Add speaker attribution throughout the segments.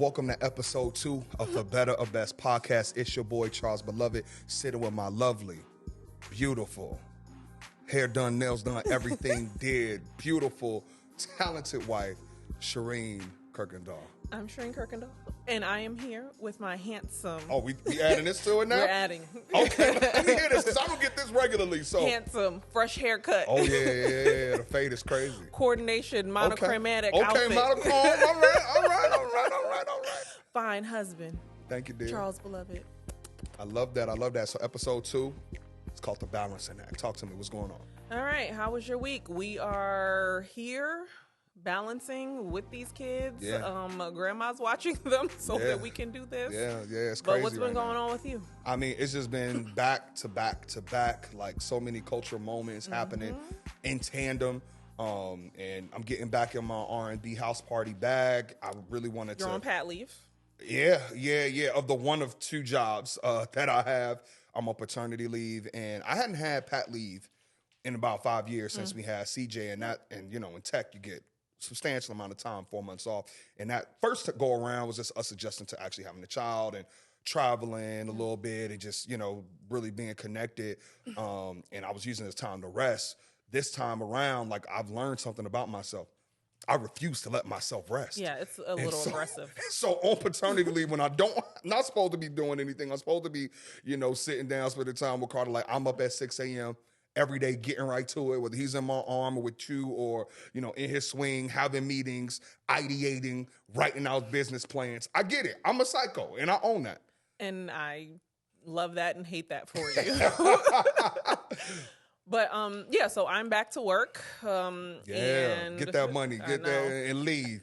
Speaker 1: Welcome to episode 2 of the Better or Best podcast. It's your boy, Charles Beloved, sitting with my lovely, beautiful, hair done, nails done, everything did, beautiful, talented wife, Shireen Kirkendall.
Speaker 2: I'm Shireen Kirkendall, and I am here with my handsome...
Speaker 1: Oh, we adding this to it now?
Speaker 2: We're adding.
Speaker 1: Okay, let me hear this, because I don't get this regularly, so...
Speaker 2: Handsome, fresh haircut.
Speaker 1: Oh, yeah, the fade is crazy.
Speaker 2: Coordination, monochromatic
Speaker 1: okay,
Speaker 2: outfit.
Speaker 1: monochrome, all right.
Speaker 2: Fine husband.
Speaker 1: Thank you, dear.
Speaker 2: Charles Beloved.
Speaker 1: I love that. So episode 2, it's called The Balancing Act. Talk to me, what's going on?
Speaker 2: All right, how was your week? We are here balancing with these kids.
Speaker 1: Yeah.
Speaker 2: Grandma's watching them so that we can do this.
Speaker 1: Yeah, it's crazy.
Speaker 2: But what's been going on with you?
Speaker 1: I mean, it's just been back to back, like so many cultural moments happening in tandem. And I'm getting back in my R&B HouseParty bag. I really wanted
Speaker 2: You're on pat leave.
Speaker 1: Yeah. Of the one of 2 jobs that I have, I'm on paternity leave, and I hadn't had pat leave in about 5 years since we had CJ, and in tech you get substantial amount of time, 4 months off. And that first go around was just us adjusting to actually having a child and traveling a little bit and just, really being connected. And I was using this time to rest. This time around, like, I've learned something about myself. I refuse to let myself rest.
Speaker 2: Yeah, it's a little aggressive.
Speaker 1: So on paternity leave, when I'm not supposed to be doing anything, I'm supposed to be, sitting down, spending time with Carter. Like, I'm up at 6 a.m. every day, getting right to it, whether he's in my arm or with you or, in his swing, having meetings, ideating, writing out business plans. I get it. I'm a psycho, and I own that.
Speaker 2: And I love that and hate that for you. But, so I'm back to work. And
Speaker 1: get that money, get that and leave.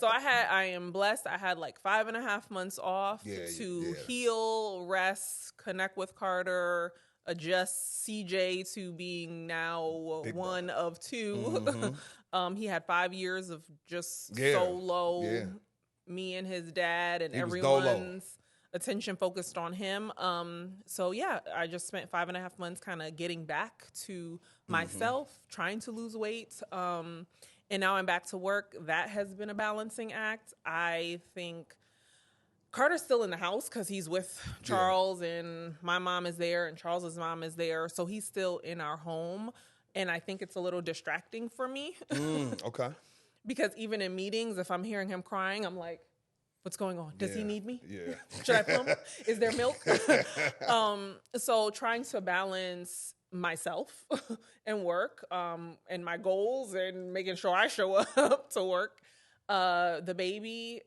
Speaker 2: So I am blessed. I had like 5.5 months off to heal, rest, connect with Carter, adjust CJ to being now
Speaker 1: Big
Speaker 2: one
Speaker 1: boy.
Speaker 2: of 2. He had 5 years of just
Speaker 1: Yeah.
Speaker 2: me and his dad and
Speaker 1: He was
Speaker 2: everyone's attention focused on him. I just spent 5.5 months kind of getting back to myself, trying to lose weight. And now I'm back to work. That has been a balancing act. I think Carter's still in the house because he's with Charles and my mom is there and Charles's mom is there. So he's still in our home. And I think it's a little distracting for me.
Speaker 1: Okay.
Speaker 2: Because even in meetings, if I'm hearing him crying, I'm like, what's going on? Does he need me?
Speaker 1: Yeah.
Speaker 2: Should I film? Is there milk? So trying to balance myself and work and my goals and making sure I show up to work. The baby,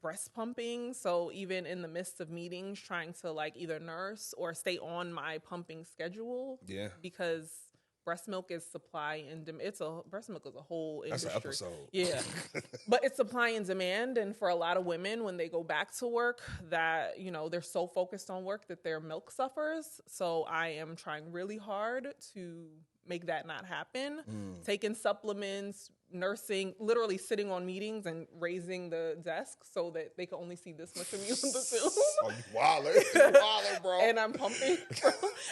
Speaker 2: breast pumping. So even in the midst of meetings, trying to like either nurse or stay on my pumping schedule.
Speaker 1: Yeah.
Speaker 2: Because breast milk is supply and demand. Breast milk is a whole industry.
Speaker 1: That's an episode.
Speaker 2: Yeah. But it's supply and demand. And for a lot of women, when they go back to work, that, they're so focused on work that their milk suffers. So I am trying really hard to make that not happen. Taking supplements, nursing, literally sitting on meetings and raising the desk so that they can only see this much of me on the Zoom.
Speaker 1: Oh, you wildin', bro.
Speaker 2: And I'm pumping.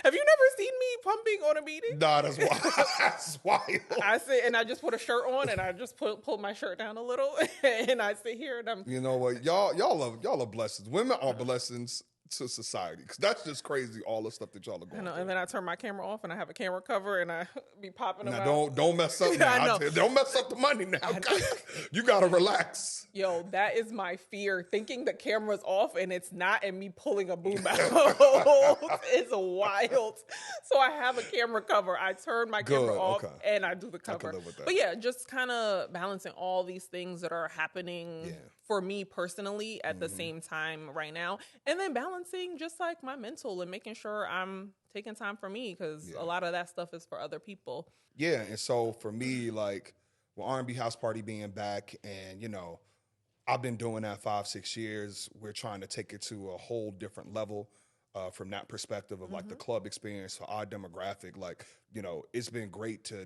Speaker 2: Have you never seen me pumping on a meeting?
Speaker 1: Nah, that's wild. That's wild.
Speaker 2: I sit and I just put a shirt on and I just pull my shirt down a little and I sit here and I'm...
Speaker 1: You know what? Y'all are blessings. Women are blessings to society, because that's just crazy, all the stuff that y'all are going through.
Speaker 2: And then I turn my camera off and I have a camera cover and I be popping them out.
Speaker 1: Don't mess up now. Don't mess up the money now. You gotta relax.
Speaker 2: Yo, that is my fear, thinking the camera's off and it's not, and me pulling a boom out. It's wild. So I have a camera cover. I turn my camera off and I do the cover.
Speaker 1: I can live with that.
Speaker 2: But yeah, just kind of balancing all these things that are happening for me personally at the same time right now. And then balancing just like my mental and making sure I'm taking time for me, because a lot of that stuff is for other people.
Speaker 1: Yeah, and so for me, like, with R&B HouseParty being back, and, I've been doing that 5-6 years. We're trying to take it to a whole different level from that perspective of, like, the club experience for our demographic. Like, it's been great to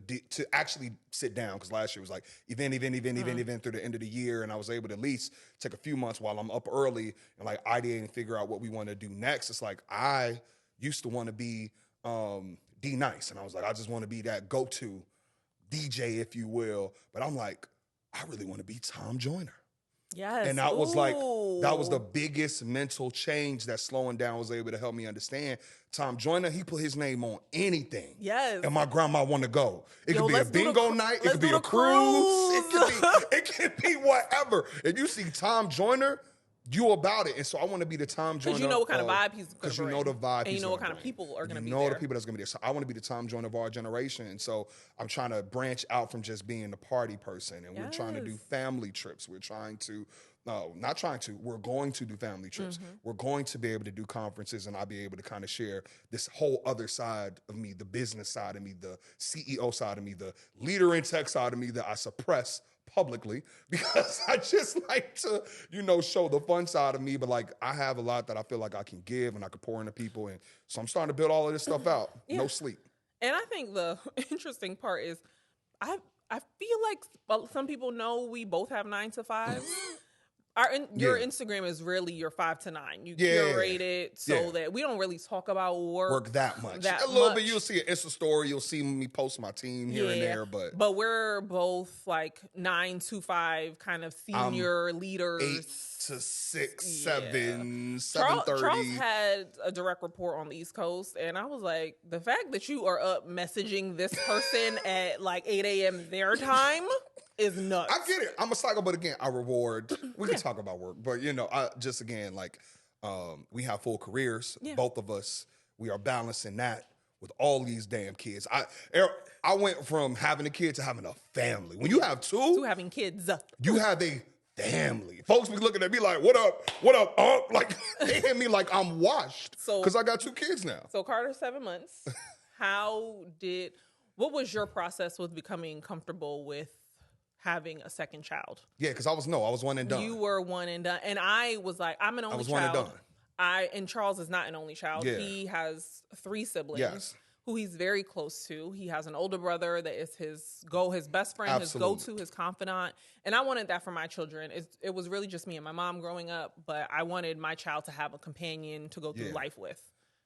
Speaker 1: actually sit down, because last year was like event through the end of the year, and I was able to at least take a few months while I'm up early and, like, ideate and figure out what we want to do next. It's like I used to want to be D Nice, and I was like, I just want to be that go-to DJ, if you will. But I'm like, I really want to be Tom Joyner.
Speaker 2: Yes.
Speaker 1: And that was like, that was
Speaker 2: Ooh.
Speaker 1: the biggest mental change that slowing down was able to help me understand. Tom Joyner, he put his name on anything.
Speaker 2: Yes.
Speaker 1: And my grandma want to go. It could be a
Speaker 2: let's do the
Speaker 1: bingo night. It
Speaker 2: let's
Speaker 1: could be
Speaker 2: do
Speaker 1: a
Speaker 2: the
Speaker 1: cruise.
Speaker 2: cruise.
Speaker 1: It could be whatever. If you see Tom Joyner, you about it. And so I want to be the Tom Joyner.
Speaker 2: Because you know what kind of vibe he's going to
Speaker 1: Because you
Speaker 2: bring.
Speaker 1: know the vibe
Speaker 2: and
Speaker 1: he's
Speaker 2: you know
Speaker 1: gonna
Speaker 2: what kind of
Speaker 1: bring.
Speaker 2: people are going to be
Speaker 1: You know
Speaker 2: there.
Speaker 1: the people that's going to be there. So I want to be the Tom Joyner of our generation. And so I'm trying to branch out from just being the party person. And we're trying to do family trips. We're trying to, no, not trying to, we're going to do family trips. We're going to be able to do conferences, and I'll be able to kind of share this whole other side of me, the business side of me, the CEO side of me, the leader in tech side of me that I suppress publicly because I just like to, show the fun side of me. But like, I have a lot that I feel like I can give and I can pour into people. And so I'm starting to build all of this stuff out. No sleep.
Speaker 2: And I think the interesting part is I feel like some people know we both have 9 to 5s. Your Instagram is really your 5 to 9. You curate it so that we don't really talk about work
Speaker 1: that much. A little bit. You'll see an Insta story. You'll see me post my team here and there.
Speaker 2: But we're both like 9 to 5 kind of senior leaders.
Speaker 1: 8 to 6, 7, 7:30.
Speaker 2: Charles had a direct report on the East Coast, and I was like, the fact that you are up messaging this person at like 8 a.m. their time is nuts.
Speaker 1: I get it. I'm a psycho, but again, I reward. We can talk about work, but I just, again, like, we have full careers. Both of us, we are balancing that with all these damn kids. I went from having a kid to having a family. When you have two,
Speaker 2: to having kids,
Speaker 1: you have a family. Folks be looking at me like, what up, like, they hit me like I'm washed because I got 2 kids now.
Speaker 2: So Carter's 7 months. What was your process with becoming comfortable with having a second child?
Speaker 1: Yeah, because I was one and done.
Speaker 2: You were one and done. And I was like, I'm an only child.
Speaker 1: I was one and done.
Speaker 2: And Charles is not an only child.
Speaker 1: Yeah.
Speaker 2: He has 3 siblings who he's very close to. He has an older brother that is his best friend, his go-to, his confidant. And I wanted that for my children. It was really just me and my mom growing up, but I wanted my child to have a companion to go through life with.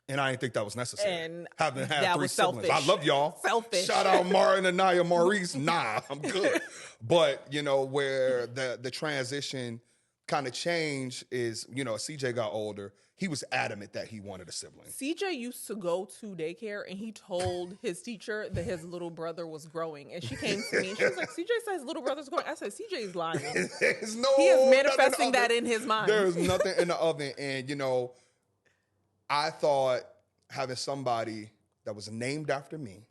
Speaker 1: And I didn't think that was necessary.
Speaker 2: And
Speaker 1: having had
Speaker 2: that
Speaker 1: 3
Speaker 2: was
Speaker 1: siblings.
Speaker 2: selfish.
Speaker 1: I love y'all.
Speaker 2: Selfish.
Speaker 1: Shout out Mara and Anaya Maurice. Nah, I'm good. But, where the transition kind of changed is, CJ got older. He was adamant that he wanted a sibling.
Speaker 2: CJ used to go to daycare, and he told his teacher that his little brother was growing. And she came to me, and she was like, CJ says little brother's growing. I said, CJ's lying. He is manifesting that in his mind.
Speaker 1: There's nothing in the oven. And, I thought having somebody that was named after me,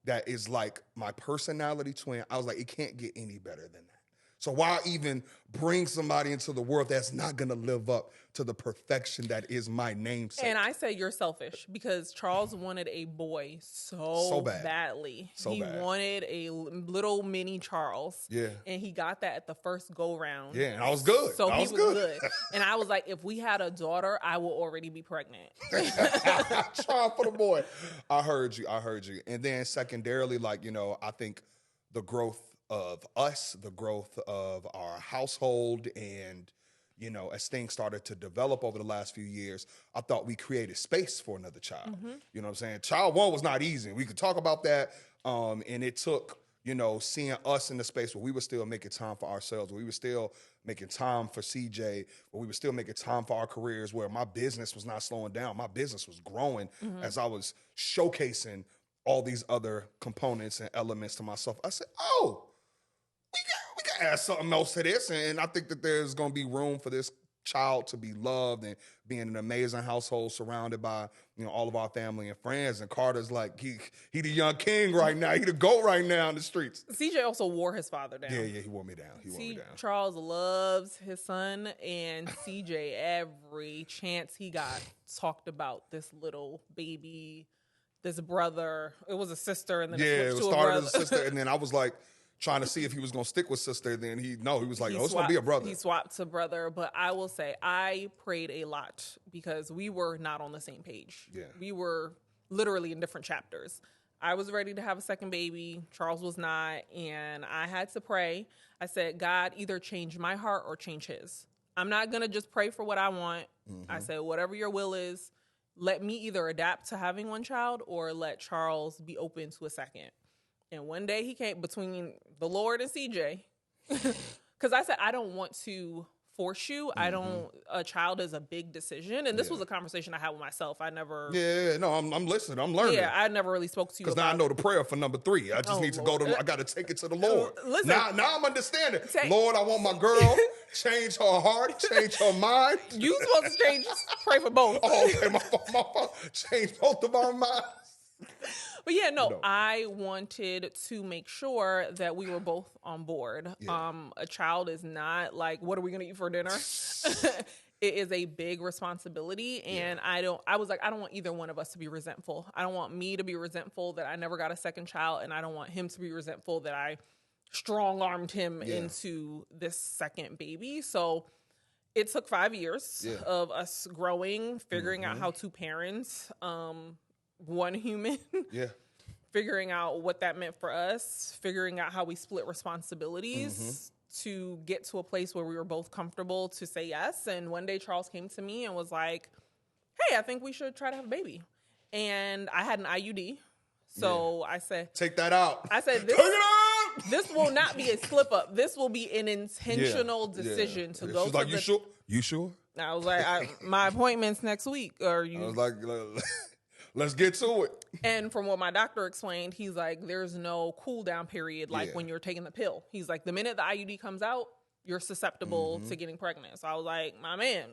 Speaker 1: that is like my personality twin, I was like, it can't get any better than that. So why even bring somebody into the world that's not going to live up to the perfection that is my namesake?
Speaker 2: And I say you're selfish because Charles wanted a boy so badly. He wanted a little mini Charles.
Speaker 1: Yeah.
Speaker 2: And he got that at the first go round.
Speaker 1: Yeah, and I was good.
Speaker 2: So he was good. And I was like, if we had a daughter, I will already be pregnant.
Speaker 1: Trying for the boy. I heard you. And then secondarily, like, I think the growth of us, the growth of our household, and, as things started to develop over the last few years, I thought we created space for another child. You know what I'm saying? Child 1 was not easy. We could talk about that. And it took, seeing us in the space where we were still making time for ourselves, where we were still making time for CJ, where we were still making time for our careers, where my business was not slowing down. My business was growing as I was showcasing all these other components and elements to myself. I said, we can add something else to this. And I think that there's going to be room for this child to be loved and be in an amazing household surrounded by, all of our family and friends. And Carter's like, he the young king right now. He the GOAT right now in the streets.
Speaker 2: CJ also wore his father down.
Speaker 1: Yeah, he wore me down.
Speaker 2: Charles loves his son, and CJ, every chance he got, talked about this little baby, this brother. It was a sister, and then it started
Speaker 1: as a sister, and then I was like, trying to see if he was going to stick with sister. Then he was like, it's going to be a brother.
Speaker 2: He swapped to brother. But I will say I prayed a lot because we were not on the same page.
Speaker 1: Yeah.
Speaker 2: We were literally in different chapters. I was ready to have a second baby. Charles was not. And I had to pray. I said, God, either change my heart or change his. I'm not going to just pray for what I want. I said, whatever your will is, let me either adapt to having one child or let Charles be open to a second. And one day he came between the Lord and CJ, because because I said, I don't want to force you. A child is a big decision. And this was a conversation I had with myself. I never.
Speaker 1: Yeah, no, I'm listening. I'm learning.
Speaker 2: Yeah, I never really spoke to you
Speaker 1: because now I know the prayer for number 3. I just need to go to. I got to take it to the Lord.
Speaker 2: Listen,
Speaker 1: now I'm understanding. Lord, I want my girl. Change her heart. Change her mind.
Speaker 2: You supposed to pray for both.
Speaker 1: Oh, okay, my fault. Change both of our minds.
Speaker 2: But yeah, no, I wanted to make sure that we were both on board. Yeah. A child is not like, what are we going to eat for dinner? It is a big responsibility. And I was like, I don't want either one of us to be resentful. I don't want me to be resentful that I never got a second child. And I don't want him to be resentful that I strong-armed him into this second baby. So it took 5 years of us growing, figuring out how to parent one human. Figuring out what that meant for us, figuring out how we split responsibilities to get to a place where we were both comfortable to say yes. And one day Charles came to me and was like, hey, I think we should try to have a baby. And I had an IUD. So I said,
Speaker 1: take that out.
Speaker 2: I said, this will not be a slip up. This will be an intentional decision to go.
Speaker 1: She's like, you sure? You sure?
Speaker 2: I was like, my appointment's next week. Or you?
Speaker 1: I was like, let's get to it.
Speaker 2: And from what my doctor explained, he's like, there's no cool down period like when you're taking the pill. He's like, the minute the IUD comes out, you're susceptible to getting pregnant. So I was like, my man.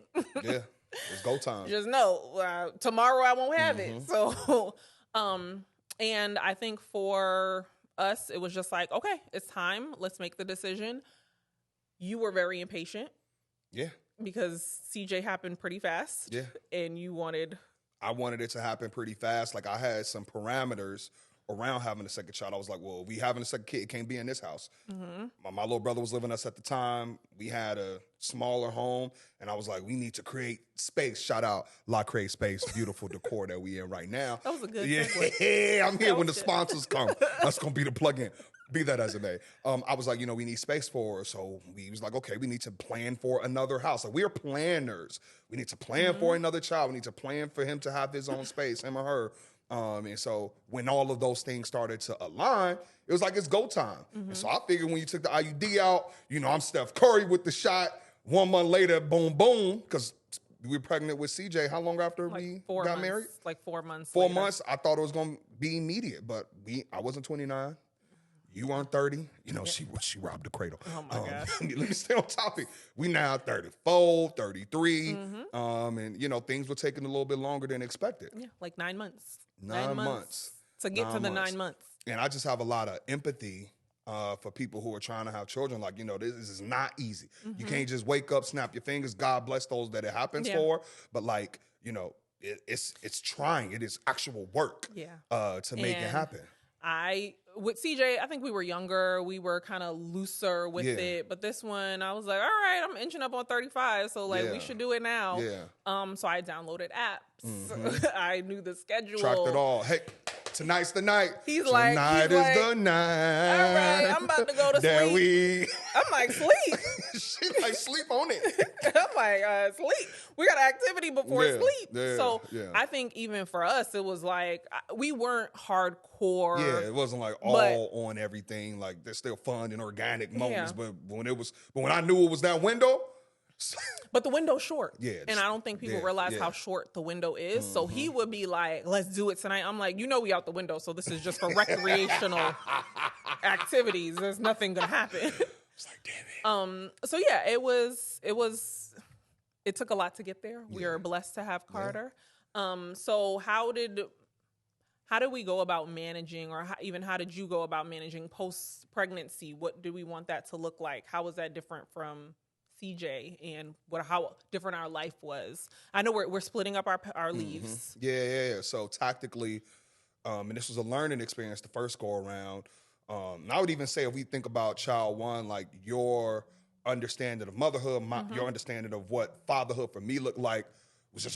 Speaker 1: Yeah, it's go time.
Speaker 2: Just know, tomorrow I won't have it. So, and I think for us, it was just like, okay, it's time. Let's make the decision. You were very impatient.
Speaker 1: Yeah.
Speaker 2: Because CJ happened pretty fast.
Speaker 1: Yeah.
Speaker 2: And you wanted...
Speaker 1: I wanted it to happen pretty fast. Like, I had some parameters around having a second child. I was like, well, we having a second kid, it can't be in this house. My little brother was living with us at the time. We had a smaller home, and I was like, we need to create space. Shout out La Create Space, beautiful decor that we in right now.
Speaker 2: That was a good
Speaker 1: segue. I'm here when the sponsors come. That's going to be the plug-in. Be that as it may. I was like, we need space for her. So we was like, okay, we need to plan for another house. Like, we're planners. We need to plan for another child. We need to plan for him to have his own space, him or her. And so when all of those things started to align, it was like, it's go time. And so I figured when you took the IUD out, I'm Steph Curry with the shot. 1 month later, boom, boom, because we were pregnant with CJ. How long after we got married?
Speaker 2: Like 4 months.
Speaker 1: 4 months. I thought it was going to be immediate, but I wasn't 29. You weren't 30. She robbed the cradle.
Speaker 2: Oh, my God.
Speaker 1: Let me stay on topic. We now 34, 33. And, things were taking a little bit longer than expected.
Speaker 2: Yeah, like 9 months.
Speaker 1: 9 months.
Speaker 2: To get to the 9 months.
Speaker 1: And I just have a lot of empathy for people who are trying to have children. Like, this is not easy. You can't just wake up, snap your fingers. God bless those that it happens for. But, like, it's trying. It is actual work to make it happen.
Speaker 2: With CJ, I think we were younger. We were kind of looser with it. But this one, I was like, all right, I'm inching up on 35. So, like, we should do it now.
Speaker 1: Yeah.
Speaker 2: So I downloaded apps. I knew the schedule.
Speaker 1: Tracked it all. Hey, tonight's the night.
Speaker 2: Tonight is
Speaker 1: the night.
Speaker 2: All right, I'm about to go to sleep. I'm like, sleep.
Speaker 1: She's like, sleep on it.
Speaker 2: I'm like, sleep. We got activity before sleep.
Speaker 1: Yeah,
Speaker 2: so I think even for us, it was like, we weren't hardcore.
Speaker 1: Yeah, it wasn't like all on everything. Like, there's still fun and organic moments. But when I knew it was that window.
Speaker 2: But the window's short.
Speaker 1: Yeah.
Speaker 2: And I don't think people realize how short the window is. So he would be like, let's do it tonight. I'm like, we out the window. So this is just for recreational activities. There's nothing going to happen.
Speaker 1: It's like, damn it.
Speaker 2: So yeah, it took a lot to get there. We are blessed to have Carter. So how did we go about managing, or how did you go about managing post-pregnancy? What do we want that to look like? How was that different from CJ, and how different our life was? I know we're splitting up our leaves.
Speaker 1: Yeah. So tactically, and this was a learning experience the first go around. And I would even say, if we think about child one, like your understanding of motherhood, your understanding of what fatherhood for me looked like was just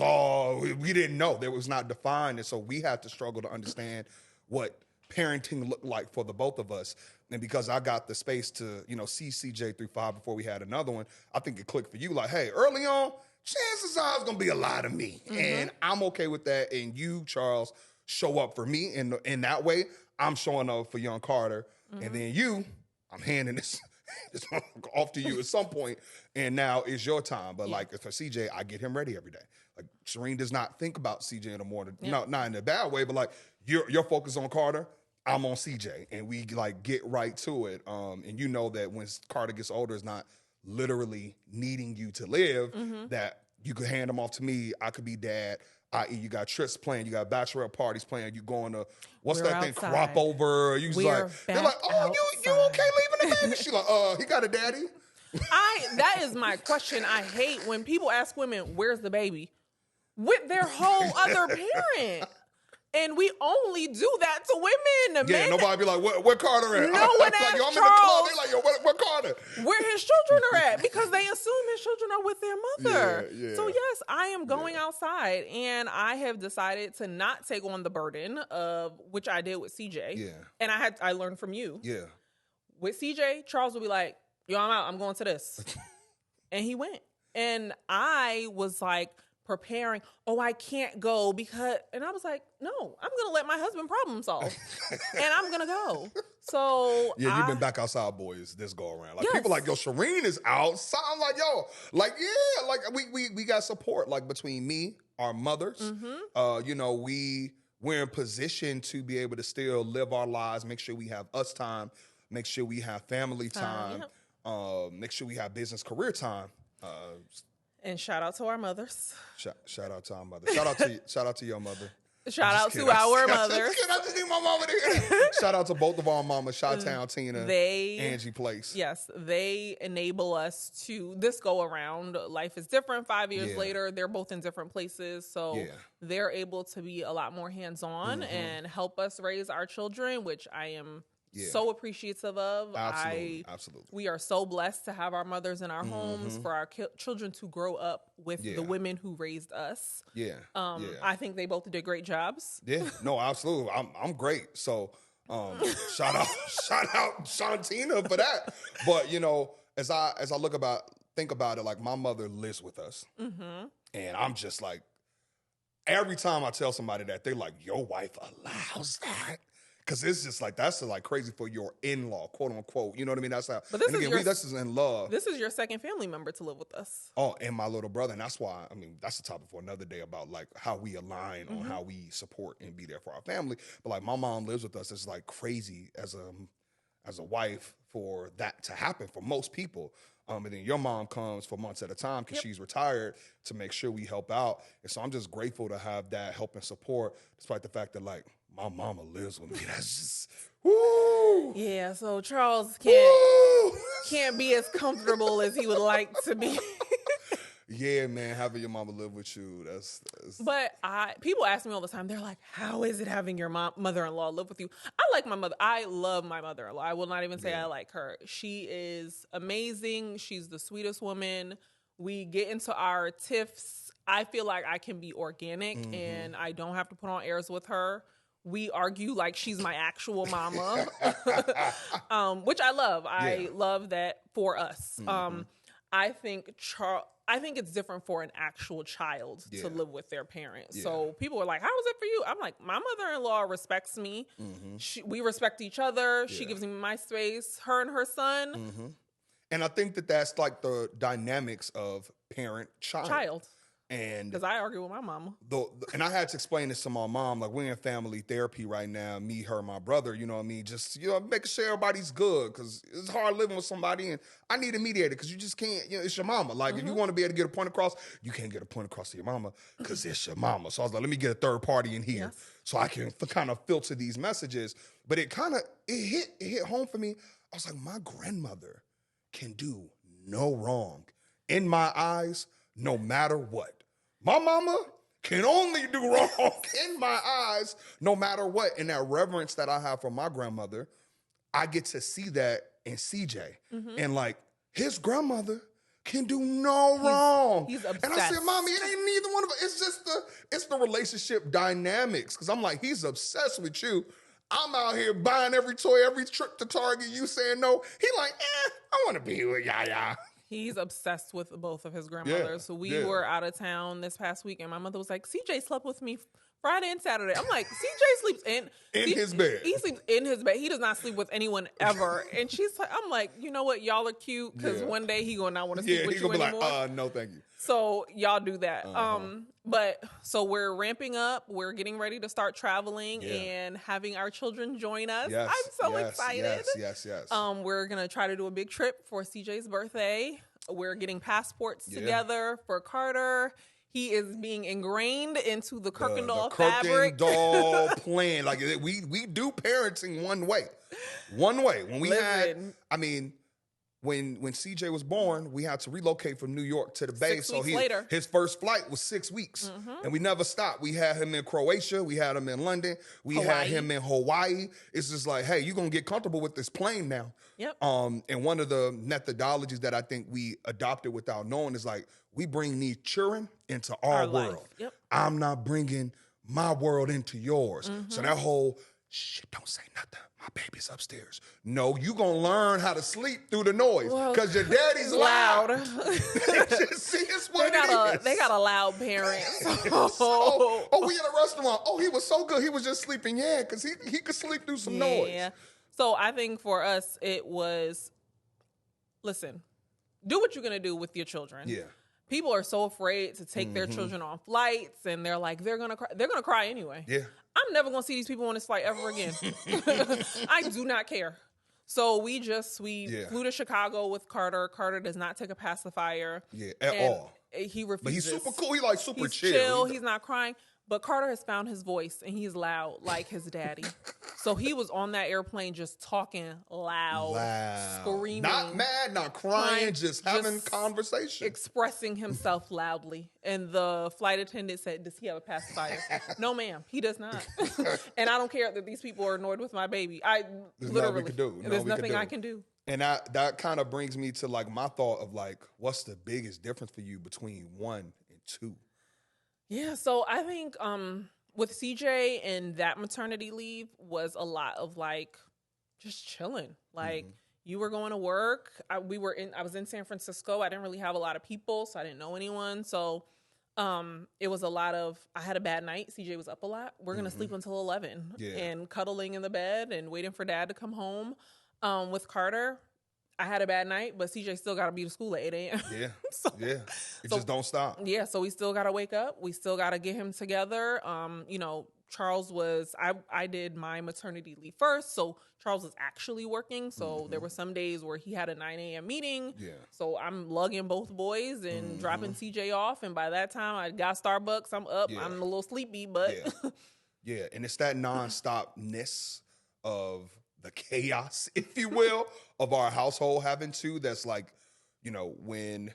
Speaker 1: we didn't know. There was not defined. And so we had to struggle to understand what parenting looked like for the both of us. And because I got the space to, see CJ through 5 before we had another one, I think it clicked for you. Like, hey, early on, chances are it's going to be a lot of me. And I'm okay with that. And you, Charles, show up for me in that way. I'm showing up for young Carter. And then I'm handing this It's off to you at some point, and now it's your time. But like for CJ, I get him ready every day. Like Shireen does not think about CJ in the morning, not in a bad way, but like you're focused on Carter, I'm on CJ, and we like get right to it. And you know that when Carter gets older, it's not literally needing you to live. That you could hand him off to me. I could be dad. I.e., you got trips planned, you got bachelorette parties planned, you going to what's
Speaker 2: We're
Speaker 1: that thing?
Speaker 2: outside.
Speaker 1: Crop over. You just
Speaker 2: We're
Speaker 1: like they're like, oh, you okay leaving the baby? She like, he got a daddy.
Speaker 2: That is my question. I hate when people ask women, "Where's the baby?" with their whole other parent. And we only do that to women.
Speaker 1: Yeah,
Speaker 2: Men,
Speaker 1: nobody be like, where Carter at?
Speaker 2: No one
Speaker 1: like,
Speaker 2: asked
Speaker 1: yo, I'm in the club.
Speaker 2: Charles.
Speaker 1: They like, yo, where Carter?
Speaker 2: where his children are at, because they assume his children are with their mother.
Speaker 1: Yeah.
Speaker 2: So yes, I am going outside, and I have decided to not take on the burden of which I did with CJ.
Speaker 1: Yeah.
Speaker 2: And I learned from you.
Speaker 1: Yeah.
Speaker 2: With CJ, Charles will be like, yo, I'm out. I'm going to this. And he went. And I was like preparing, I can't go because, and I was like, no, I'm going to let my husband problem solve. And I'm going to go. So
Speaker 1: yeah, you've been back outside, boys, this go around. Like,
Speaker 2: Yes.
Speaker 1: people like, yo, Shireen is outside. I'm like, yo, like, yeah, like, we got support, like, between me, our mothers. You know, we're in position to be able to still live our lives, make sure we have us time, make sure we have family time, make sure we have business career time.
Speaker 2: And shout out to our mothers.
Speaker 1: Shout out to our mother. Shout out to your mother.
Speaker 2: Shout out to our mothers.
Speaker 1: I just need my mama to hear. Shout out to both of our mamas, Chi-Town Tina, Angie Place.
Speaker 2: Yes, they enable us to this go around. Life is different 5 years later. They're both in different places. So they're able to be a lot more hands-on and help us raise our children, which I am so appreciative of.
Speaker 1: Absolutely.
Speaker 2: We are so blessed to have our mothers in our homes, for our children to grow up with the women who raised us. I think they both did great jobs.
Speaker 1: Yeah, no, absolutely. I'm great. So shout out Shontina for that. But you know, as I think about it, like my mother lives with us, and I'm just like, every time I tell somebody that, they're like, your wife allows that. Because it's just like, that's like crazy for your in-law, quote unquote. You know what I mean? That's how.
Speaker 2: But this
Speaker 1: this is in love.
Speaker 2: This is your second family member to live with us.
Speaker 1: Oh, and my little brother. And that's why, I mean, that's the topic for another day about like how we align on how we support and be there for our family. But like my mom lives with us. It's like crazy as a wife for that to happen for most people. And then your mom comes for months at a time because she's retired to make sure we help out. And so I'm just grateful to have that help and support, despite the fact that like my mama lives with me. That's just, woo!
Speaker 2: Yeah, so Charles can't be as comfortable as he would like to be.
Speaker 1: Yeah, man, having your mama live with you, that's
Speaker 2: But people ask me all the time, they're like, how is it having your mother-in-law live with you? I like my mother. I love my mother-in-law. I will not even say I like her. She is amazing. She's the sweetest woman. We get into our tiffs. I feel like I can be organic and I don't have to put on airs with her. We argue like she's my actual mama, which I love. I love that for us. I think it's different for an actual child to live with their parents. So people are like, how is it for you? I'm like, my mother-in-law respects me. We respect each other. She gives me my space, her and her son.
Speaker 1: And I think that's like the dynamics of parent-child. And
Speaker 2: because I argue with my mama.
Speaker 1: And I had to explain this to my mom. Like, we're in family therapy right now, me, her, my brother, you know what I mean? Just, you know, making sure everybody's good, because it's hard living with somebody, and I need a mediator because you just can't, you know, it's your mama. Like, if you want to be able to get a point across, you can't get a point across to your mama because it's your mama. So I was like, let me get a third party in here so I can kind of filter these messages. But it hit home for me. I was like, my grandmother can do no wrong in my eyes, no matter what. My mama can only do wrong in my eyes, no matter what. And that reverence that I have for my grandmother, I get to see that in CJ. And like, his grandmother can do no wrong.
Speaker 2: He's obsessed.
Speaker 1: And I said, Mommy, it ain't neither one of us. It's just it's the relationship dynamics. Because I'm like, he's obsessed with you. I'm out here buying every toy, every trip to Target. You saying no. He like, I want to be with Yaya.
Speaker 2: He's obsessed with both of his grandmothers. So we were out of town this past week, and my mother was like, CJ slept with me Friday and Saturday. I'm like, CJ sleeps in
Speaker 1: his bed.
Speaker 2: He sleeps in his bed. He does not sleep with anyone ever. And she's like, I'm like, you know what? Y'all are cute because one day he gonna not want to sleep with you anymore.
Speaker 1: Be like, no, thank you.
Speaker 2: So y'all do that. But so we're ramping up. We're getting ready to start traveling and having our children join us.
Speaker 1: Yes,
Speaker 2: I'm so excited.
Speaker 1: Yes.
Speaker 2: We're gonna try to do a big trip for CJ's birthday. We're getting passports together for Carter. He is being ingrained into the Kirkendall fabric.
Speaker 1: Kirkendall plan. Like, we do parenting one way. When we when CJ was born, we had to relocate from New York to the Bay.
Speaker 2: 6 weeks later.
Speaker 1: His first flight was 6 weeks. And we never stopped. We had him in Croatia. We had him in London. We had him in Hawaii. It's just like, hey, you're going to get comfortable with this plane now.
Speaker 2: Yep.
Speaker 1: And one of the methodologies that I think we adopted without knowing is like, we bring these children into our world.
Speaker 2: Yep.
Speaker 1: I'm not bringing my world into yours. So that whole, shit, don't say nothing. My baby's upstairs. No, you gonna learn how to sleep through the noise because your daddy's loud. See, it's what it is.
Speaker 2: They got a loud parent.
Speaker 1: We in a restaurant. Oh, he was so good. He was just sleeping. Yeah, because he could sleep through some noise.
Speaker 2: So I think for us, it was, listen, do what you're gonna do with your children.
Speaker 1: Yeah.
Speaker 2: People are so afraid to take their children on flights, and they're like, they're gonna cry. They're gonna cry anyway.
Speaker 1: Yeah.
Speaker 2: I'm never gonna see these people on this flight ever again. I do not care. So we flew to Chicago with Carter. Carter does not take a pacifier.
Speaker 1: Yeah, at all.
Speaker 2: He refuses.
Speaker 1: But he's super cool. He like super
Speaker 2: chill. He's not crying. But Carter has found his voice, and he's loud like his daddy. So he was on that airplane just talking loud, screaming.
Speaker 1: Not mad, not crying, just having conversation.
Speaker 2: Expressing himself loudly. And the flight attendant said, does he have a pacifier? No, ma'am, he does not. And I don't care that these people are annoyed with my baby. There's nothing I can do.
Speaker 1: And that kind of brings me to like my thought of like, what's the biggest difference for you between 1 and 2?
Speaker 2: Yeah, so I think with CJ and that maternity leave was a lot of like just chilling. Like you were going to work. I was in San Francisco. I didn't really have a lot of people, so I didn't know anyone. So it was a lot of, I had a bad night. CJ was up a lot. We're going to sleep until 11 and cuddling in the bed and waiting for dad to come home. With Carter, I had a bad night, but CJ still got to be to school at 8 a.m.
Speaker 1: Yeah, It just don't stop.
Speaker 2: Yeah, so we still got to wake up. We still got to get him together. Charles I did my maternity leave first, so Charles was actually working. So there were some days where he had a 9 a.m. meeting. Yeah. So I'm lugging both boys and dropping CJ off. And by that time, I got Starbucks. I'm up. Yeah. I'm a little sleepy, but...
Speaker 1: Yeah, and it's that nonstopness of the chaos, if you will, of our household having to. That's like, when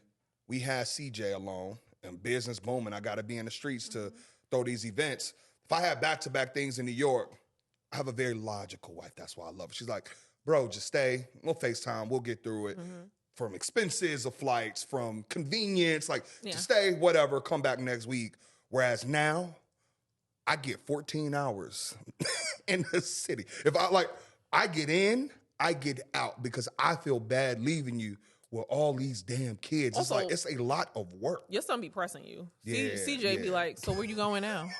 Speaker 1: we had CJ alone and business booming, I got to be in the streets to throw these events. If I had back-to-back things in New York, I have a very logical wife. That's why I love her. She's like, bro, just stay. We'll FaceTime. We'll get through it. From expenses of flights, from convenience, just stay, whatever, come back next week. Whereas now, I get 14 hours in the city. If I get in, I get out because I feel bad leaving you with all these damn kids. Also, it's a lot of work.
Speaker 2: Your son be pressing you. CJ be like, so where you going now?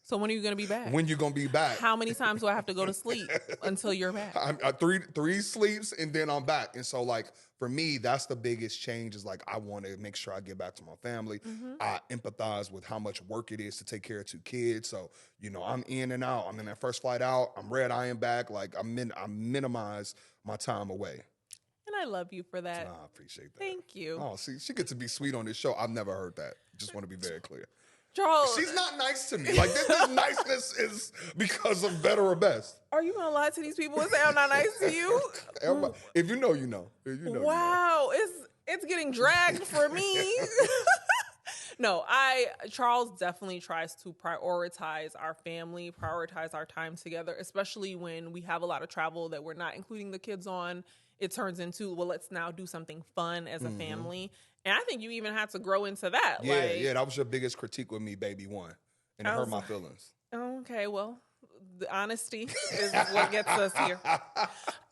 Speaker 2: So when are you going to be back?
Speaker 1: When you going to be back?
Speaker 2: How many times do I have to go to sleep until you're back?
Speaker 1: Three sleeps and then I'm back. And so for me, that's the biggest change is I want to make sure I get back to my family. I empathize with how much work it is to take care of 2 kids. So, I'm in and out. I'm in that first flight out. I'm red eyeing back. I minimize my time away.
Speaker 2: And I love you for that.
Speaker 1: I appreciate that.
Speaker 2: Thank you.
Speaker 1: Oh, see, she gets to be sweet on this show. I've never heard that. Just want to be very clear.
Speaker 2: Charles.
Speaker 1: She's not nice to me. This niceness is because of better or best.
Speaker 2: Are you going to lie to these people and say I'm not nice to you?
Speaker 1: If you know, you know.
Speaker 2: Wow. It's getting dragged for me. No, Charles definitely tries to prioritize our family, prioritize our time together, especially when we have a lot of travel that we're not including the kids on. It turns into, well, let's now do something fun as a family. And I think you even had to grow into that.
Speaker 1: Yeah, that was your biggest critique with me, baby one. And it hurt my feelings.
Speaker 2: Okay, well, the honesty is what gets us here.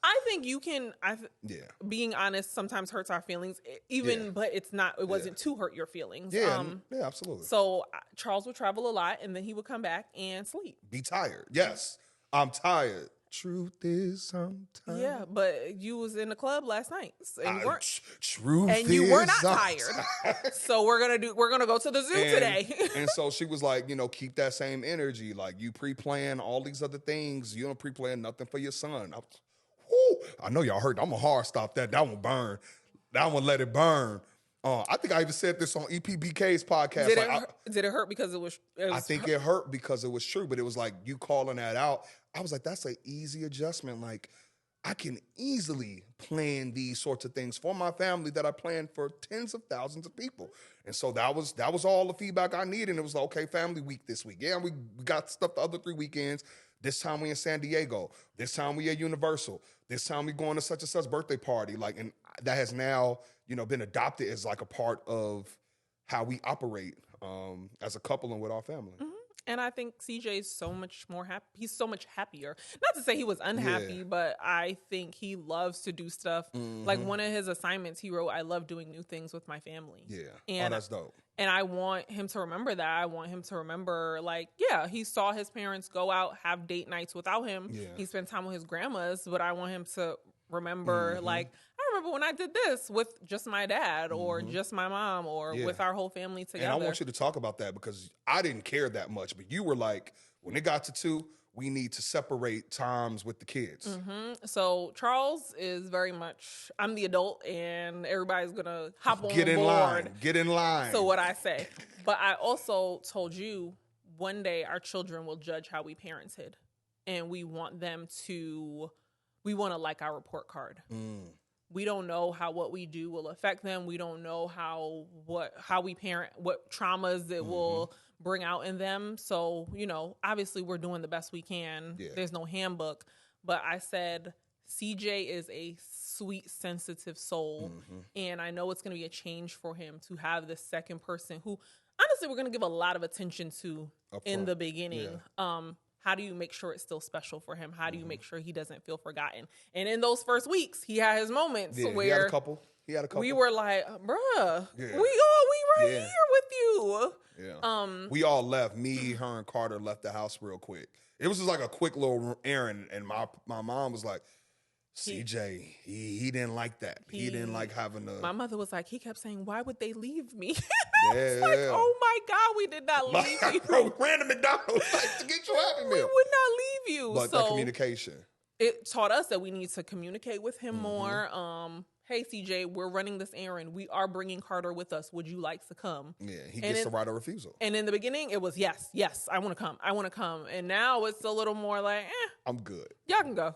Speaker 2: I think you can.
Speaker 1: Yeah.
Speaker 2: Being honest sometimes hurts our feelings,
Speaker 1: Yeah.
Speaker 2: but it's not. It wasn't to hurt your feelings.
Speaker 1: Yeah, yeah, absolutely.
Speaker 2: So Charles would travel a lot, and then he would come back and sleep.
Speaker 1: Be tired. Yes, I'm tired. Truth is, I'm tired.
Speaker 2: Yeah, but you was in the club last night, and you weren't.
Speaker 1: Truth
Speaker 2: and you were not
Speaker 1: I'm
Speaker 2: tired. So we're gonna go to the zoo today.
Speaker 1: And so she was like, keep that same energy. Like, you pre-plan all these other things. You don't pre-plan nothing for your son. I know y'all heard. I'm a hard stop that. That one burn. That one let it burn. I think I even said this on EPBK's podcast.
Speaker 2: Did it hurt because it was
Speaker 1: I think it hurt because it was true, but it was like you calling that out. I was like, that's an easy adjustment. Like, I can easily plan these sorts of things for my family that I plan for tens of thousands of people. And so that was all the feedback I needed. And it was like, okay, family week this week. Yeah, we got stuff the other 3 weekends. This time we in San Diego. This time we at Universal. This time we going to such and such birthday party. Like, and that has now, been adopted as like a part of how we operate as a couple and with our family.
Speaker 2: Mm-hmm. And I think CJ is so much more happy. He's so much happier. Not to say he was unhappy, but I think he loves to do stuff. Mm-hmm. Like one of his assignments, he wrote, "I love doing new things with my family."
Speaker 1: Yeah.
Speaker 2: And
Speaker 1: that's dope.
Speaker 2: And I want him to remember that. I want him to remember, like, yeah, he saw his parents go out, have date nights without him. Yeah. He spent time with his grandmas, but I want him to remember, like, I remember when I did this with just my dad or just my mom or with our whole family together.
Speaker 1: And I want you to talk about that because I didn't care that much, but you were like, when it got to 2, we need to separate times with the kids.
Speaker 2: Mm-hmm. So Charles is very much, I'm the adult and everybody's going to hop on board.
Speaker 1: Get in line.
Speaker 2: So what I say. But I also told you one day our children will judge how we parented. And we want them to, we want to like our report card. We don't know how what we do will affect them. We don't know how we parent, what traumas it will bring out in them. So, obviously we're doing the best we can. Yeah. There's no handbook. But I said, CJ is a sweet, sensitive soul. And I know it's going to be a change for him to have this second person who, honestly, we're going to give a lot of attention to in the beginning. Yeah. How do you make sure it's still special for him? How do you make sure he doesn't feel forgotten? And in those first weeks, he had his moments where
Speaker 1: he had a couple.
Speaker 2: We were like, bruh, we right here with you.
Speaker 1: Yeah. We all left. Me, her, and Carter left the house real quick. It was just like a quick little errand, and my mom was like, CJ, he didn't like that. He didn't like having
Speaker 2: My mother was like, he kept saying, why would they leave me? I was like, oh my God, we did not leave you.
Speaker 1: Bro, we ran to McDonald's to get you Happy Meal.
Speaker 2: We would not leave you.
Speaker 1: But that communication.
Speaker 2: It taught us that we need to communicate with him more. Hey, CJ, we're running this errand. We are bringing Carter with us. Would you like to come?
Speaker 1: Yeah, he gets the right of refusal.
Speaker 2: And in the beginning, it was yes, I want to come. And now it's a little more like,
Speaker 1: I'm good.
Speaker 2: Y'all can go.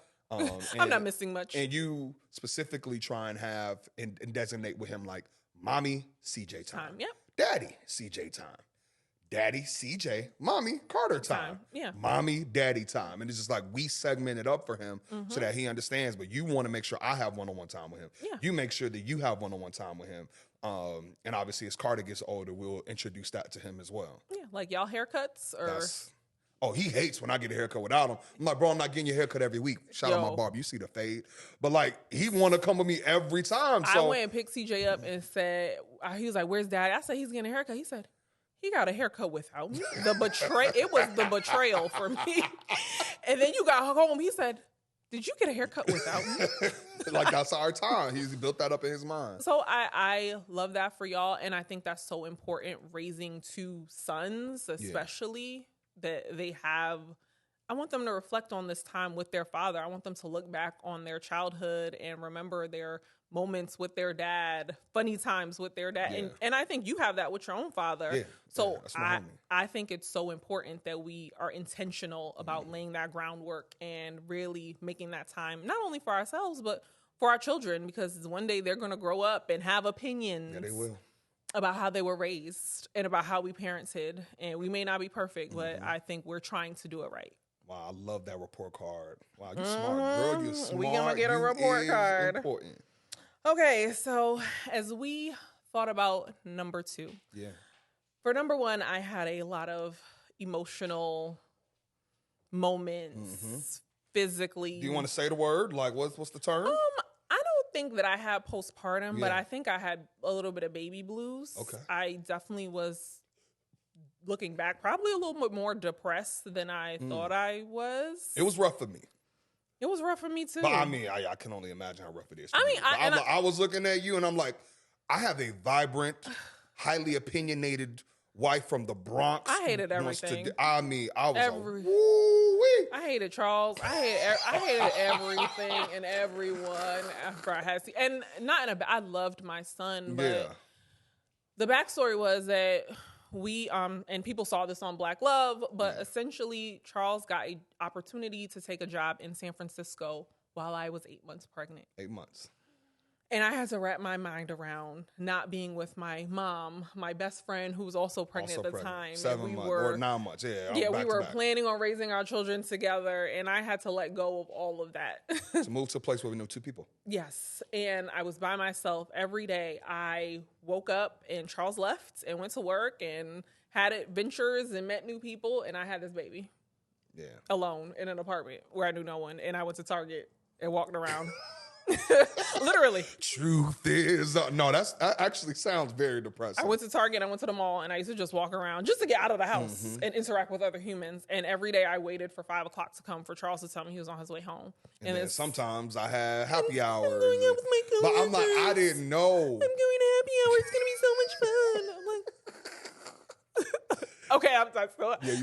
Speaker 2: I'm not missing much.
Speaker 1: And you specifically try and have and designate with him like, mommy, CJ time.
Speaker 2: Yep.
Speaker 1: Daddy, CJ time. Daddy, CJ. Mommy, Carter time.
Speaker 2: Yeah.
Speaker 1: Mommy, daddy time. And it's just like we segment it up for him so that he understands. But you want to make sure I have one-on-one time with him. Yeah. You make sure that you have one-on-one time with him. And obviously, as Carter gets older, we'll introduce that to him as well.
Speaker 2: Yeah, like y'all haircuts or...
Speaker 1: Oh, he hates when I get a haircut without him. I'm like, bro, I'm not getting your haircut every week. Shout out my barber. You see the fade. But, like, he want to come with me every time. So
Speaker 2: I went and picked CJ up and said, he was like, where's Daddy? I said, he's getting a haircut. He said, he got a haircut without me. It was the betrayal for me. And then you got home. He said, did you get a haircut without me?
Speaker 1: Like, that's our time. He's built that up in his mind.
Speaker 2: So I love that for y'all. And I think that's so important, raising 2 sons, especially. Yeah. That they have, I want them to reflect on this time with their father. I want them to look back on their childhood and remember their moments with their dad, funny times with their dad. Yeah. And I think you have that with your own father. Yeah. So I think it's so important that we are intentional about laying that groundwork and really making that time, not only for ourselves, but for our children, because one day they're going to grow up and have opinions.
Speaker 1: Yeah, they will.
Speaker 2: About how they were raised and about how we parented. And we may not be perfect, but I think we're trying to do it right.
Speaker 1: Wow, I love that report card. Wow, you smart, girl. You smart.
Speaker 2: We gonna get a report card.
Speaker 1: Important.
Speaker 2: Okay, so as we thought about number 2.
Speaker 1: Yeah.
Speaker 2: For number 1, I had a lot of emotional moments, physically.
Speaker 1: Do you want to say the word? Like, what's the term?
Speaker 2: I don't think that I had postpartum, but
Speaker 1: Yeah.
Speaker 2: I think I had a little bit of baby blues.
Speaker 1: Okay.
Speaker 2: I definitely was, looking back, probably a little bit more depressed than I thought I was.
Speaker 1: It was rough for me.
Speaker 2: It was rough for me too.
Speaker 1: But I mean, I can only imagine how rough it is. For
Speaker 2: I mean,
Speaker 1: me. But
Speaker 2: I
Speaker 1: I was looking at you and I'm like, I have a vibrant, highly opinionated wife from the Bronx.
Speaker 2: I hated
Speaker 1: who wants to
Speaker 2: everything.
Speaker 1: I mean, I was
Speaker 2: Every-
Speaker 1: like, woo-wee.
Speaker 2: I hated Charles. I hated everything and everyone after I had and not in a I loved my son, but
Speaker 1: Yeah.
Speaker 2: the backstory was that we and people saw this on Black Love, but essentially Charles got an opportunity to take a job in San Francisco while I was 8 months pregnant.
Speaker 1: 8 months.
Speaker 2: And I had to wrap my mind around not being with my mom, my best friend who was also pregnant at the time.
Speaker 1: 7 months or 9 months. Yeah.
Speaker 2: Yeah,
Speaker 1: back
Speaker 2: we were
Speaker 1: to back.
Speaker 2: planning on raising our children together, and I had to let go of all of that.
Speaker 1: To move to a place where we know 2 people.
Speaker 2: Yes, and I was by myself every day. I woke up and Charles left and went to work and had adventures and met new people, and I had this baby.
Speaker 1: Yeah.
Speaker 2: Alone in an apartment where I knew no one, and I went to Target and walked around. Literally.
Speaker 1: Truth is, no, that actually sounds very depressing.
Speaker 2: I went to Target, I went to the mall, and I used to just walk around just to get out of the house and interact with other humans. And every day I waited for 5 o'clock to come for Charles to tell me he was on his way home.
Speaker 1: And then sometimes I had happy hours.
Speaker 2: I'm going out with my
Speaker 1: But I'm like, I didn't know.
Speaker 2: I'm going to happy hour. It's going to be so much fun. I'm like, okay, I'm still.
Speaker 1: Yeah,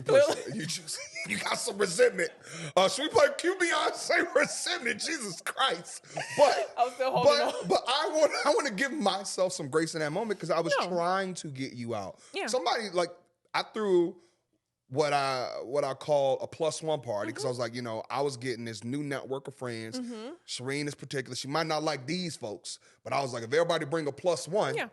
Speaker 1: you got some resentment. Should we play Q Beyonce resentment? Jesus Christ! But
Speaker 2: I'm still holding on.
Speaker 1: But I want to give myself some grace in that moment because I was trying to get you out.
Speaker 2: Yeah.
Speaker 1: Somebody like I threw what I call a +1 party because I was like, I was getting this new network of friends. Shireen is particular. She might not like these folks, but I was like, if everybody bring a +1.
Speaker 2: Yeah.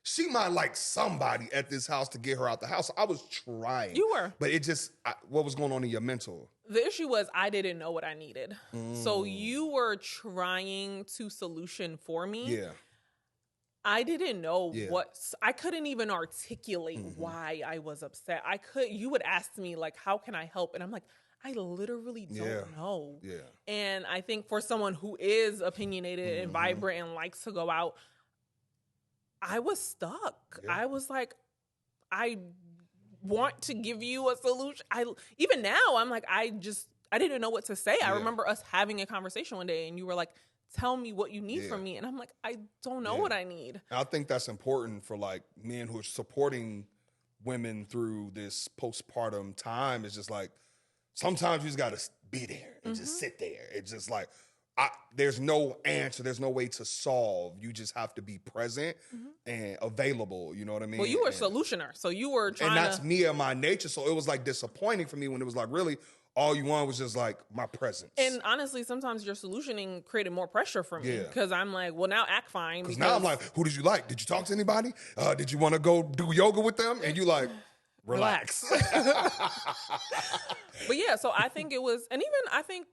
Speaker 1: She might like somebody at this house to get her out the house. I was trying.
Speaker 2: You were.
Speaker 1: But it just, what was going on in your mental?
Speaker 2: The issue was I didn't know what I needed. So you were trying to solution for me.
Speaker 1: Yeah.
Speaker 2: I didn't know I couldn't even articulate why I was upset. You would ask me like, how can I help? And I'm like, I literally don't know.
Speaker 1: Yeah.
Speaker 2: And I think for someone who is opinionated and vibrant and likes to go out, I was stuck.
Speaker 1: Yeah.
Speaker 2: I was like, I want to give you a solution. Even now, I'm like, I didn't know what to say. I remember us having a conversation one day and you were like, tell me what you need from me. And I'm like, I don't know what I need.
Speaker 1: And I think that's important for like men who are supporting women through this postpartum time. It's just like, sometimes you just got to be there and just sit there. It's just like, there's no answer. There's no way to solve. You just have to be present and available. You know what I mean?
Speaker 2: Well, you were a solutioner. So you were trying
Speaker 1: and that's me and my nature. So it was like disappointing for me when it was like, really, all you wanted was just like my presence.
Speaker 2: And honestly, sometimes your solutioning created more pressure for me because I'm like, well, now act fine.
Speaker 1: Because now I'm like, who did you like? Did you talk to anybody? Did you want to go do yoga with them? And you like, relax.
Speaker 2: But yeah, so I think it was, and even I think,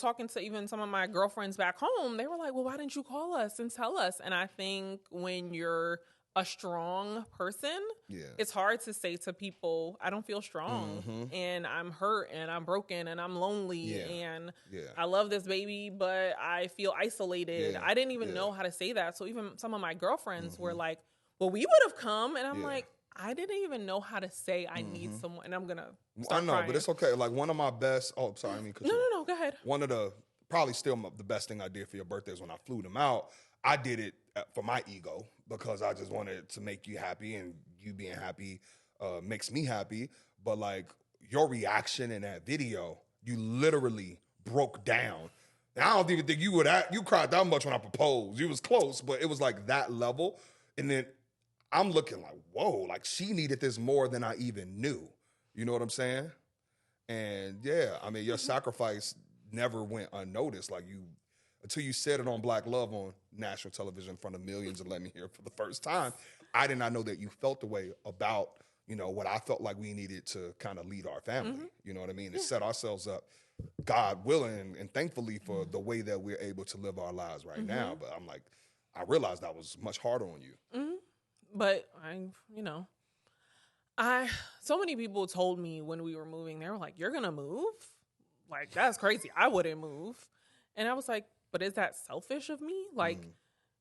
Speaker 2: talking to even some of my girlfriends back home, they were like, well, why didn't you call us and tell us? And I think when you're a strong person, it's hard to say to people, I don't feel strong and I'm hurt and I'm broken and I'm lonely and I love this baby, but I feel isolated. I didn't even know how to say that. So even some of my girlfriends were like, well, we would have come. And I'm like, I didn't even know how to say I need someone. And I'm going to start
Speaker 1: I know,
Speaker 2: crying.
Speaker 1: but it's okay. Like one of my best, sorry, I mean,
Speaker 2: No, go ahead.
Speaker 1: One of the, probably still the best thing I did for your birthday is when I flew them out. I did it for my ego because I just wanted to make you happy, and you being happy makes me happy. But like your reaction in that video, you literally broke down. And I don't even think you cried that much when I proposed. You was close, but it was like that level. And then I'm looking like, whoa, like she needed this more than I even knew. You know what I'm saying? And yeah, I mean, your sacrifice never went unnoticed. Like until you said it on Black Love on national television in front of millions and let me hear it for the first time, I did not know that you felt the way about, what I felt like we needed to kind of lead our family. You know what I mean? And set ourselves up, God willing, and thankfully for the way that we're able to live our lives right now. But I'm like, I realized that was much harder on you.
Speaker 2: But so many people told me when we were moving, they were like, you're going to move? like, that's crazy. I wouldn't move. And I was like, but is that selfish of me? Like,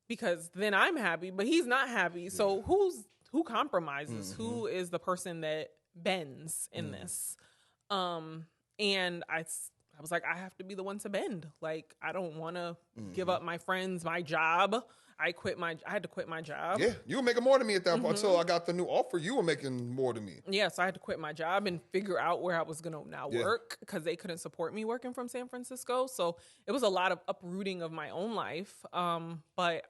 Speaker 2: because then I'm happy, but he's not happy. So who compromises? Who is the person that bends in this? And I was like, I have to be the one to bend. Like, I don't want to give up my friends, my job. I had to quit my job.
Speaker 1: Yeah, you were making more than me at that point. Until I got the new offer, you were making more than me.
Speaker 2: Yeah, so I had to quit my job and figure out where I was going to now work because they couldn't support me working from San Francisco. So it was a lot of uprooting of my own life. But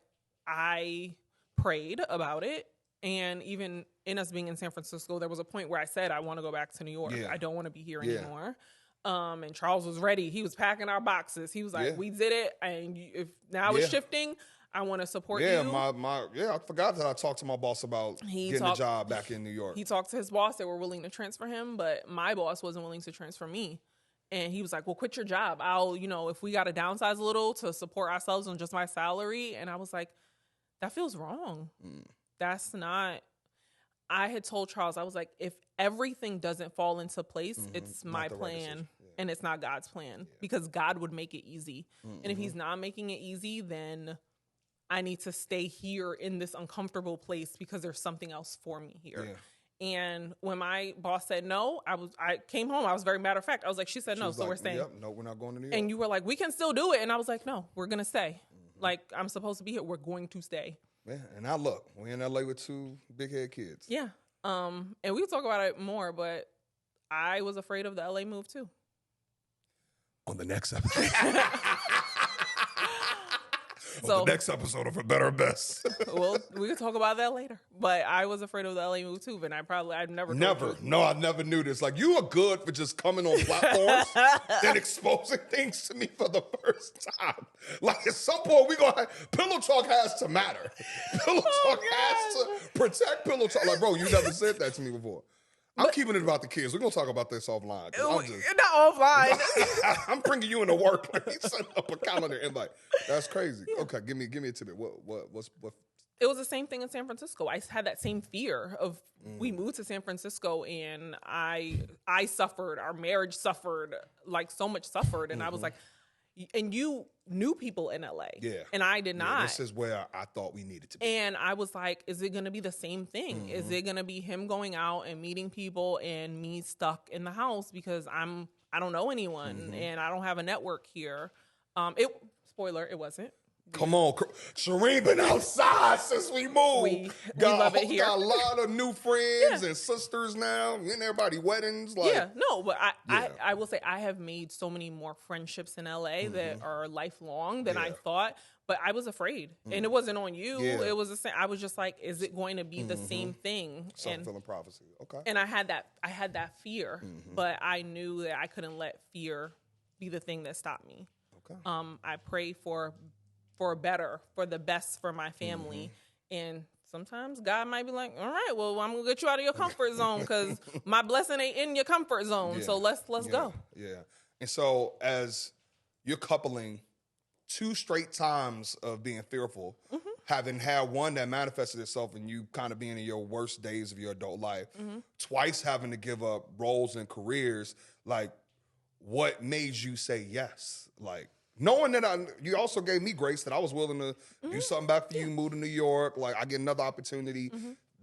Speaker 2: I prayed about it. And even in us being in San Francisco, there was a point where I said, I want to go back to New York. I don't want to be here anymore. And Charles was ready. He was packing our boxes. He was like, we did it. And if now it's shifting, I want to support you.
Speaker 1: I forgot that I talked to my boss about getting a job back in New York.
Speaker 2: He talked to his boss. They were willing to transfer him, but my boss wasn't willing to transfer me. And he was like, well, quit your job. I'll, if we got to downsize a little to support ourselves on just my salary. And I was like, that feels wrong. That's not. I had told Charles, I was like, if everything doesn't fall into place, it's my plan and it's not God's plan because God would make it easy. And if he's not making it easy, then I need to stay here in this uncomfortable place because there's something else for me here. And when my boss said no, I came home. I was very matter of fact. I was like, she said no, so we're staying.
Speaker 1: No, we're not going to New York.
Speaker 2: And you were like, we can still do it. And I was like, no, we're going to stay. Like, I'm supposed to be here. We're going to stay.
Speaker 1: Yeah, and now look, we're in LA with two big head kids.
Speaker 2: Yeah. And we can talk about it more, but I was afraid of the LA move too.
Speaker 1: On the next episode. The next episode of For Better or Best.
Speaker 2: Well, we can talk about that later. But I was afraid of the LA move too, and I've never.
Speaker 1: No, I never knew this. Like, you are good for just coming on platforms and exposing things to me for the first time. Like, at some point, Pillow Talk has to matter. Pillow Talk has to protect Pillow Talk. Like, bro, you never said that to me before. I'm keeping it about the kids. We're going to talk about this offline.
Speaker 2: Not offline.
Speaker 1: I'm bringing you into work. Like, he's setting up a calendar invite. That's crazy. Yeah. Okay, give me a tidbit. What's
Speaker 2: It was the same thing in San Francisco. I had that same fear of we moved to San Francisco and I suffered. Our marriage suffered. Like, so much suffered. And I was like, and you knew people in LA. Yeah. And I did not.
Speaker 1: This is where I thought we needed to be.
Speaker 2: And I was like, is it going to be the same thing? Is it going to be him going out and meeting people and me stuck in the house because I don't know anyone and I don't have a network here? Spoiler, it wasn't.
Speaker 1: Come on, Shireen been outside since we moved.
Speaker 2: We love it here.
Speaker 1: Got a lot of new friends and sisters now. And everybody weddings. Like,
Speaker 2: but I will say I have made so many more friendships in LA that are lifelong than I thought. But I was afraid, and it wasn't on you. Yeah. It was the same. I was just like, is it going to be the same thing?
Speaker 1: Self-fulfilling prophecy. Okay.
Speaker 2: And I had that fear, but I knew that I couldn't let fear be the thing that stopped me. Okay. I pray for the best for my family. And sometimes God might be like, all right, well, I'm going to get you out of your comfort zone because my blessing ain't in your comfort zone. So let's go.
Speaker 1: Yeah. And so as you're coupling 2 straight times of being fearful, having had one that manifested itself in you kind of being in your worst days of your adult life, twice having to give up roles and careers, like, what made you say yes? Like, knowing that you also gave me grace that I was willing to do something back for you, move to New York. Like, I get another opportunity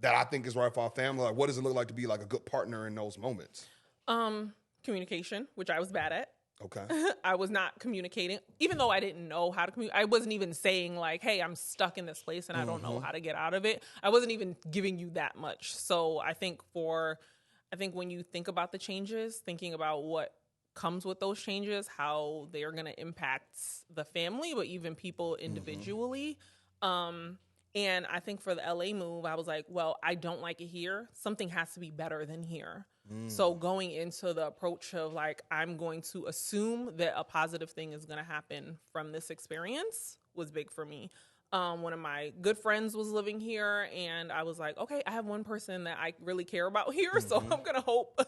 Speaker 1: that I think is right for our family. Like, what does it look like to be like a good partner in those moments?
Speaker 2: Communication, which I was bad at.
Speaker 1: Okay.
Speaker 2: I was not communicating, even though I didn't know how to communicate. I wasn't even saying like, hey, I'm stuck in this place and I don't know how to get out of it. I wasn't even giving you that much. So I think when you think about the changes, thinking about what comes with those changes, how they are going to impact the family, but even people individually. And I think for the LA move, I was like, well, I don't like it here. Something has to be better than here. So going into the approach of like, I'm going to assume that a positive thing is going to happen from this experience was big for me. One of my good friends was living here, and I was like, okay, I have one person that I really care about here, so I'm going to hope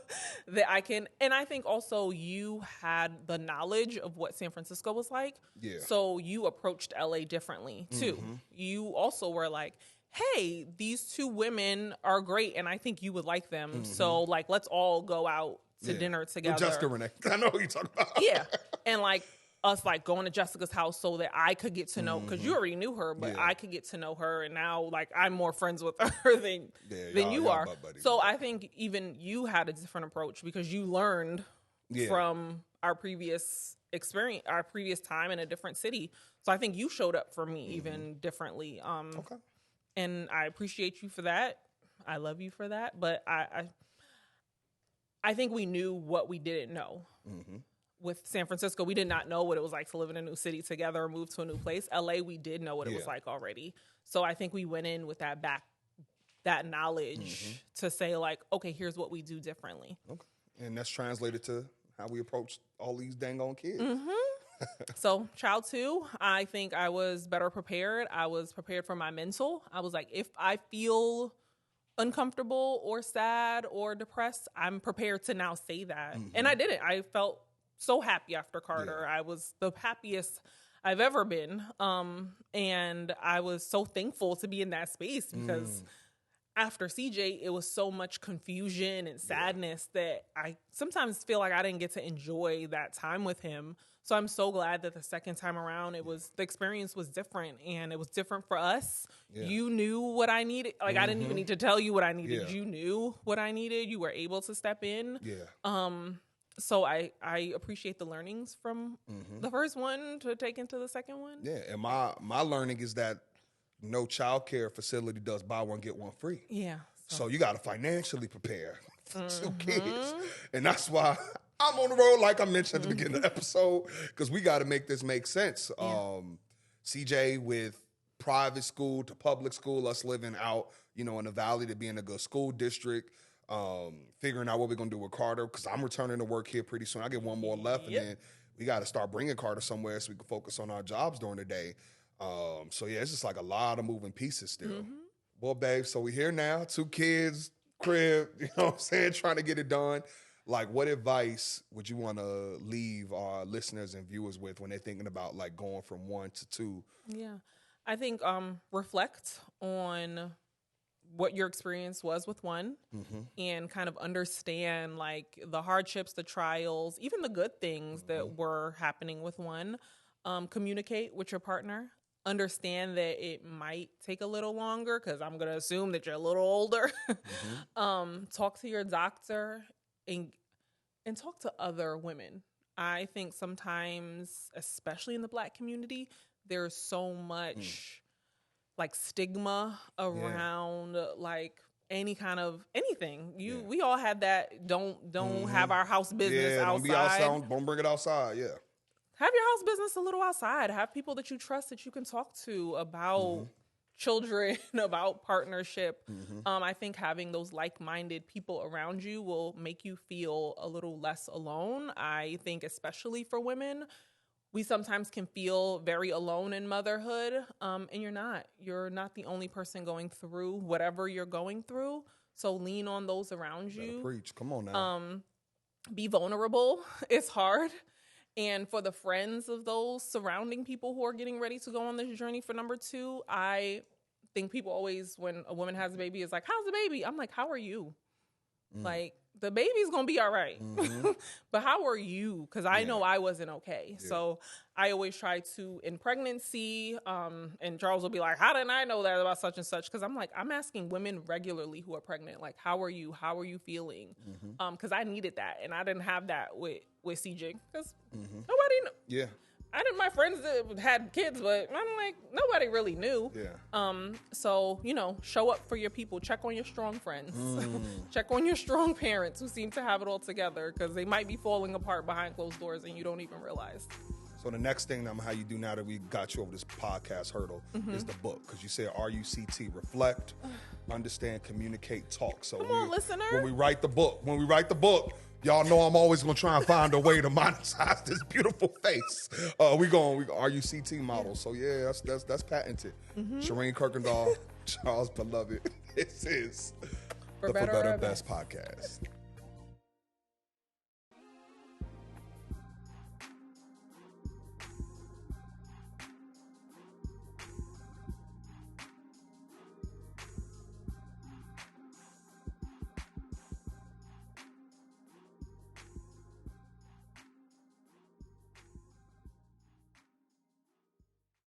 Speaker 2: that I can. And I think also you had the knowledge of what San Francisco was like, so you approached LA differently, too. You also were like, hey, these 2 women are great, and I think you would like them, so, like, let's all go out to dinner together.
Speaker 1: With Jessica Renee. I know who you're talking about.
Speaker 2: Yeah. And like us like going to Jessica's house so that I could get to know, because you already knew her, but I could get to know her. And now like I'm more friends with her than you are. So I think even you had a different approach because you learned from our previous experience, our previous time in a different city. So I think you showed up for me even differently. Okay. And I appreciate you for that. I love you for that. But I think we knew what we didn't know. With San Francisco, we did not know what it was like to live in a new city together or move to a new place. LA, we did know what it was like already. So I think we went in with that knowledge to say like, okay, here's what we do differently.
Speaker 1: Okay. And that's translated to how we approach all these dang on kids.
Speaker 2: So child 2, I think I was better prepared. I was prepared for my mental. I was like, if I feel uncomfortable or sad or depressed, I'm prepared to now say that. And I didn't. I felt so happy after Carter. I was the happiest I've ever been. And I was so thankful to be in that space because after CJ, it was so much confusion and sadness that I sometimes feel like I didn't get to enjoy that time with him. So I'm so glad that the second time around, the experience was different, and it was different for us. You knew what I needed. Like I didn't even need to tell you what I needed. You knew what I needed. You were able to step in. So I appreciate the learnings from the first one to take into the second one.
Speaker 1: Yeah, and my learning is that no childcare facility does buy one, get one free.
Speaker 2: Yeah.
Speaker 1: So you got to financially prepare for 2 kids. And that's why I'm on the road, like I mentioned at the beginning of the episode, because we got to make this make sense. CJ with private school to public school, us living out, in the valley to be in a good school district, figuring out what we're going to do with Carter, because I'm returning to work here pretty soon. I get one more left, and then we got to start bringing Carter somewhere so we can focus on our jobs during the day. So, yeah, it's just like a lot of moving pieces still. Well, babe, so we're here now, 2 kids, crib, you know what I'm saying, trying to get it done. Like, what advice would you want to leave our listeners and viewers with when they're thinking about, like, going from 1 to 2?
Speaker 2: Yeah. I think reflect on what your experience was with 1 and kind of understand, like, the hardships, the trials, even the good things that were happening with 1. Communicate with your partner. Understand that it might take a little longer because I'm going to assume that you're a little older. Talk to your doctor and talk to other women. I think sometimes, especially in the Black community, there's so much like stigma around like any kind of anything. We all had that. Don't have our house business outside.
Speaker 1: Don't be outside. Don't bring it outside. Yeah.
Speaker 2: Have your house business a little outside. Have people that you trust that you can talk to about children, about partnership. I think having those like-minded people around you will make you feel a little less alone. I think especially for women, we sometimes can feel very alone in motherhood, and you're not. You're not the only person going through whatever you're going through. So lean on those around you.
Speaker 1: Preach. Come on now.
Speaker 2: Be vulnerable. It's hard. And for the friends of those surrounding people who are getting ready to go on this journey for number 2, I think people always, when a woman has a baby, is like, how's the baby? I'm like, how are you? Like, the baby's going to be all right. But how are you? Because I know I wasn't okay. So I always try to, in pregnancy, and Charles will be like, how didn't I know that about such and such? Because I'm like, I'm asking women regularly who are pregnant, like, how are you? How are you feeling? Because I needed that. And I didn't have that with CJ. Because nobody knew.
Speaker 1: Yeah.
Speaker 2: I didn't, my friends that had kids, but I'm like, nobody really knew. So, show up for your people. Check on your strong friends. Check on your strong parents who seem to have it all together, because they might be falling apart behind closed doors and you don't even realize.
Speaker 1: So the next thing how you do now that we got you over this podcast hurdle is the book. Because you said RUCT, reflect, understand, communicate, talk. So
Speaker 2: come on, listener.
Speaker 1: When we write the book, y'all know I'm always going to try and find a way to monetize this beautiful face. We RUCT model. So yeah, that's patented. Shireen Kirkendall, Charles Beloved. This is the For Better or Best podcast.